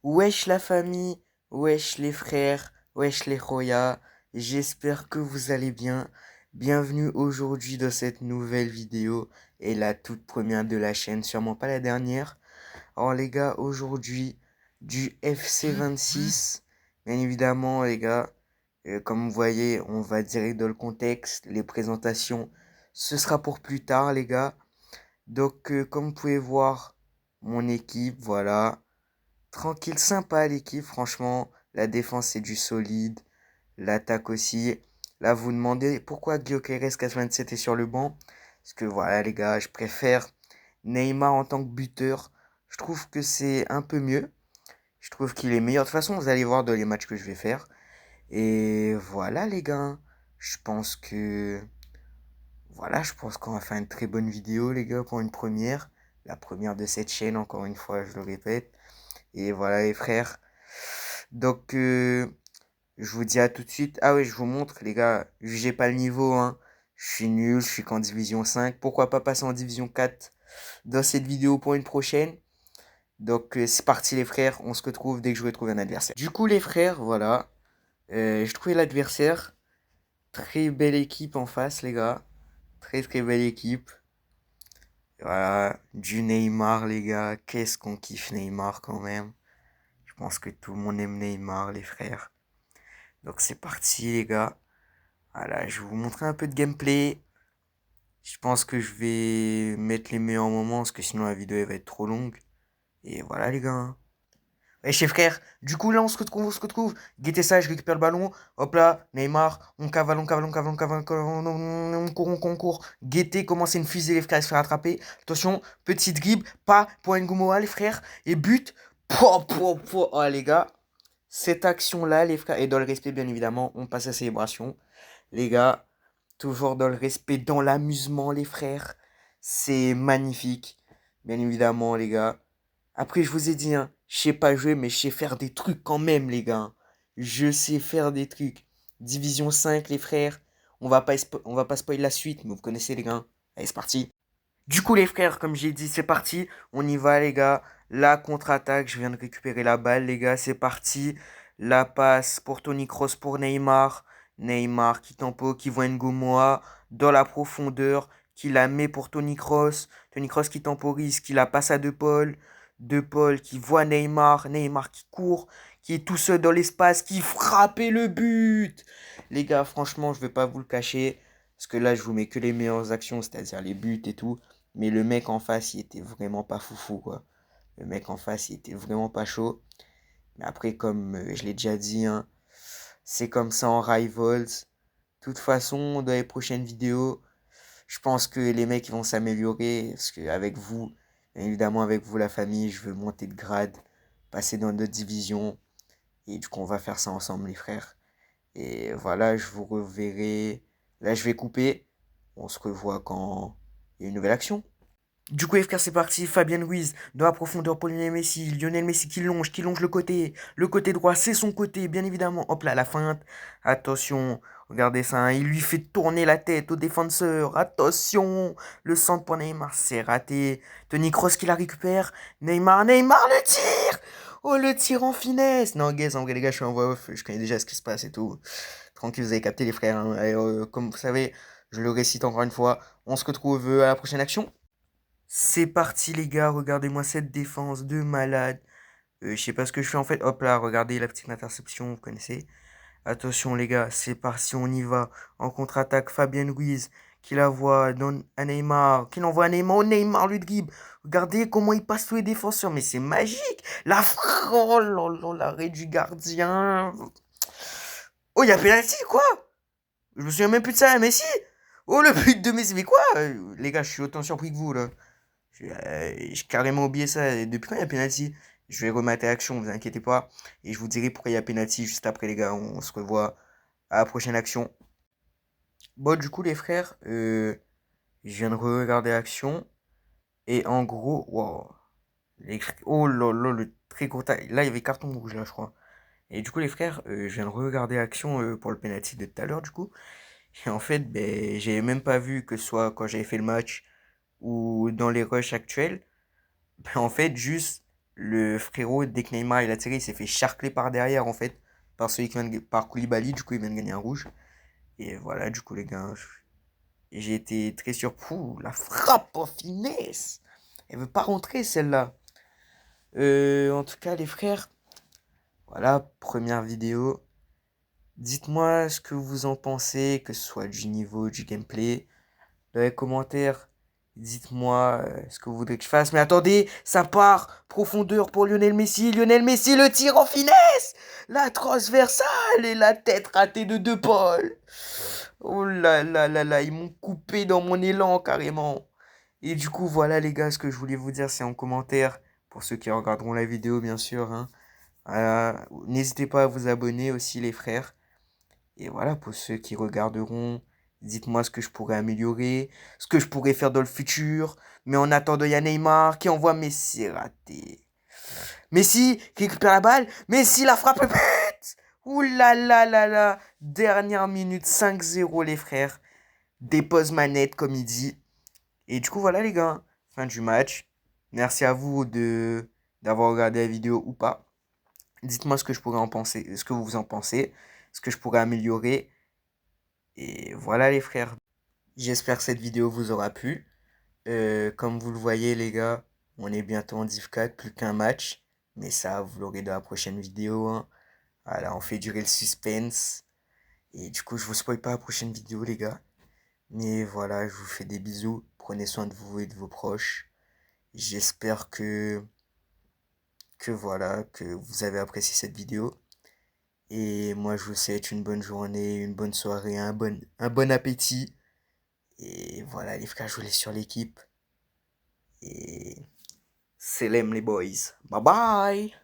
Wesh la famille, wesh les frères, wesh les Roya, j'espère que vous allez bien. Bienvenue aujourd'hui dans cette nouvelle vidéo et la toute première de la chaîne, sûrement pas la dernière. Alors les gars, aujourd'hui du FC 26, bien évidemment les gars, comme vous voyez, on va direct dans le contexte, les présentations, ce sera pour plus tard les gars. Donc comme vous pouvez voir, mon équipe, voilà. Tranquille, sympa l'équipe, franchement. La défense, c'est du solide. L'attaque aussi. Là, vous demandez pourquoi Gyökeres 87 est sur le banc. Parce que voilà, les gars, je préfère Neymar en tant que buteur. Je trouve que c'est un peu mieux. Je trouve qu'il est meilleur. De toute façon, vous allez voir dans les matchs que je vais faire. Et voilà, les gars. Je pense que. Voilà, je pense qu'on va faire une très bonne vidéo, les gars, pour une première. La première de cette chaîne, encore une fois, je le répète. Et voilà les frères. Donc je vous dis à tout de suite. Ah oui, je vous montre les gars, jugez pas le niveau hein. Je suis nul, je suis qu'en division 5. Pourquoi pas passer en division 4 dans cette vidéo pour une prochaine. Donc c'est parti les frères, on se retrouve dès que je retrouve un adversaire. Du coup les frères, voilà. Je trouvais l'adversaire. Très belle équipe en face les gars. Très très belle équipe. Voilà, du Neymar les gars. Qu'est-ce qu'on kiffe Neymar quand même. Je pense que tout le monde aime Neymar, les frères. Donc c'est parti, les gars. Voilà, je vais vous montrer un peu de gameplay. Je pense que je vais mettre les meilleurs moments, parce que sinon la vidéo elle va être trop longue. Et voilà, les gars. Ouais, chez frère, du coup là on se retrouve, on se retrouve. Guettez ça, je récupère le ballon. Hop là, Neymar, on cavale, on cavale, on cavale, on cavale, on court, on court, on court. Guettez, commencez une fusée, les frères, il se fait rattraper. Attention, petit dribble, pas pour Ngumoa, les frères. Et but. Oh les gars. Cette action-là, les frères, et dans le respect, bien évidemment, on passe à la célébration. Les gars, toujours dans le respect, dans l'amusement, les frères. C'est magnifique. Bien évidemment, les gars. Après, je vous ai dit, hein, je sais pas jouer, mais je sais faire des trucs quand même, les gars. Je sais faire des trucs. Division 5, les frères. On va pas spoiler la suite, mais vous connaissez, les gars. Allez, c'est parti. Du coup, les frères, comme j'ai dit, c'est parti. On y va, les gars. La contre-attaque. Je viens de récupérer la balle, les gars. C'est parti. La passe pour Toni Kroos pour Neymar. Neymar qui tempo, qui voit Ngomoa dans la profondeur. Qui la met pour Toni Kroos. Toni Kroos qui temporise, qui la passe à De Paul. De Paul qui voit Neymar. Neymar qui court. Qui est tout seul dans l'espace. Qui frappe et le but. Les gars, franchement, je vais pas vous le cacher. Parce que là, je vous mets que les meilleures actions, c'est-à-dire les buts et tout. Mais le mec en face, il était vraiment pas foufou, quoi. Le mec en face, il était vraiment pas chaud. Mais après, comme je l'ai déjà dit, hein, c'est comme ça en Rivals. De toute façon, dans les prochaines vidéos, je pense que les mecs ils vont s'améliorer. Parce qu'avec vous, bien évidemment, avec vous, la famille, je veux monter de grade, passer dans d'autres divisions. Et du coup, on va faire ça ensemble, les frères. Et voilà, je vous reverrai. Là, je vais couper. On se revoit quand il y a une nouvelle action. Du coup, FK, c'est parti. Fabien Ruiz dans la profondeur pour Lionel Messi. Lionel Messi qui longe le côté. Le côté droit, c'est son côté, bien évidemment. Hop là, la feinte. Attention, regardez ça. Hein, il lui fait tourner la tête au défenseur. Attention, le centre pour Neymar, c'est raté. Toni Kroos qui la récupère. Neymar, le tir. Oh, le tir en finesse. Non, guys, en vrai, les gars, je suis en voix off. Je connais déjà ce qui se passe et tout. Tranquille, vous avez capté, les frères. Hein. Et, comme vous savez, je le récite encore une fois. On se retrouve à la prochaine action. C'est parti les gars, regardez-moi cette défense de malade. Je sais pas ce que je fais en fait. Hop là, regardez la petite interception, vous connaissez. Attention les gars, c'est parti, on y va. En contre-attaque, Fabien Ruiz qui la voit à Neymar, qui l'envoie à Neymar. Oh, Neymar lui dribble. Regardez comment il passe tous les défenseurs, mais c'est magique. Oh là là, l'arrêt du gardien. Oh, il y a pénalty quoi? Je me souviens même plus de ça, Messi. Oh, le but de Messi, mais quoi? Les gars, je suis autant surpris que vous là. J'ai carrément oublié ça. Et depuis quand il y a penalty? Je vais remater action, vous inquiétez pas. Et je vous dirai pourquoi il y a penalty juste après, les gars. On se revoit à la prochaine action. Bon, du coup, les frères, je viens de regarder l'action. Et en gros, wow. Oh là là, le très court. Là, il y avait carton rouge, là, je crois. Et du coup, les frères, je viens de regarder l'action pour le penalty de tout à l'heure, du coup. Et en fait, ben, j'avais même pas vu que ce soit quand j'avais fait le match ou dans les rushs actuels. Ben, en fait, juste le frérot, dès que Neymar il a tiré, il s'est fait charcler par derrière en fait. Par celui qui vient par Koulibaly, du coup il vient de gagner un rouge. Et voilà, du coup les gars, j'ai été très surpris. La frappe en finesse. Elle veut pas rentrer celle-là. En tout cas les frères, voilà, première vidéo. Dites-moi ce que vous en pensez, que ce soit du niveau, du gameplay. Dans les commentaires, dites-moi ce que vous voudrez que je fasse. Mais attendez, ça part. Profondeur pour Lionel Messi. Lionel Messi, le tir en finesse. La transversale et la tête ratée de De Paul. Oh là là là là, ils m'ont coupé dans mon élan carrément. Et du coup, voilà les gars, ce que je voulais vous dire, c'est en commentaire. Pour ceux qui regarderont la vidéo, bien sûr. Hein. N'hésitez pas à vous abonner aussi, les frères. Et voilà, pour ceux qui regarderont, dites-moi ce que je pourrais améliorer, ce que je pourrais faire dans le futur. Mais en attendant, il y a Neymar qui envoie Messi raté. Messi qui récupère la balle. Messi la frappe pète. Ouh là là là là. Dernière minute, 5-0 les frères. Dépose manette comme il dit. Et du coup, voilà les gars. Fin du match. Merci à vous d'avoir regardé la vidéo ou pas. Dites-moi ce que je pourrais en penser, ce que vous en pensez, ce que je pourrais améliorer. Et voilà les frères. J'espère que cette vidéo vous aura plu. Comme vous le voyez les gars, on est bientôt en Div 4, plus qu'un match. Mais ça, vous l'aurez dans la prochaine vidéo. Hein. Voilà, on fait durer le suspense. Et du coup, je vous spoil pas la prochaine vidéo les gars. Mais voilà, je vous fais des bisous. Prenez soin de vous et de vos proches. J'espère que voilà, que vous avez apprécié cette vidéo. Et moi, je vous souhaite une bonne journée, une bonne soirée, un bon appétit. Et voilà, les frères, je vous laisse sur l'équipe. Et c'est l'aime les boys. Bye bye!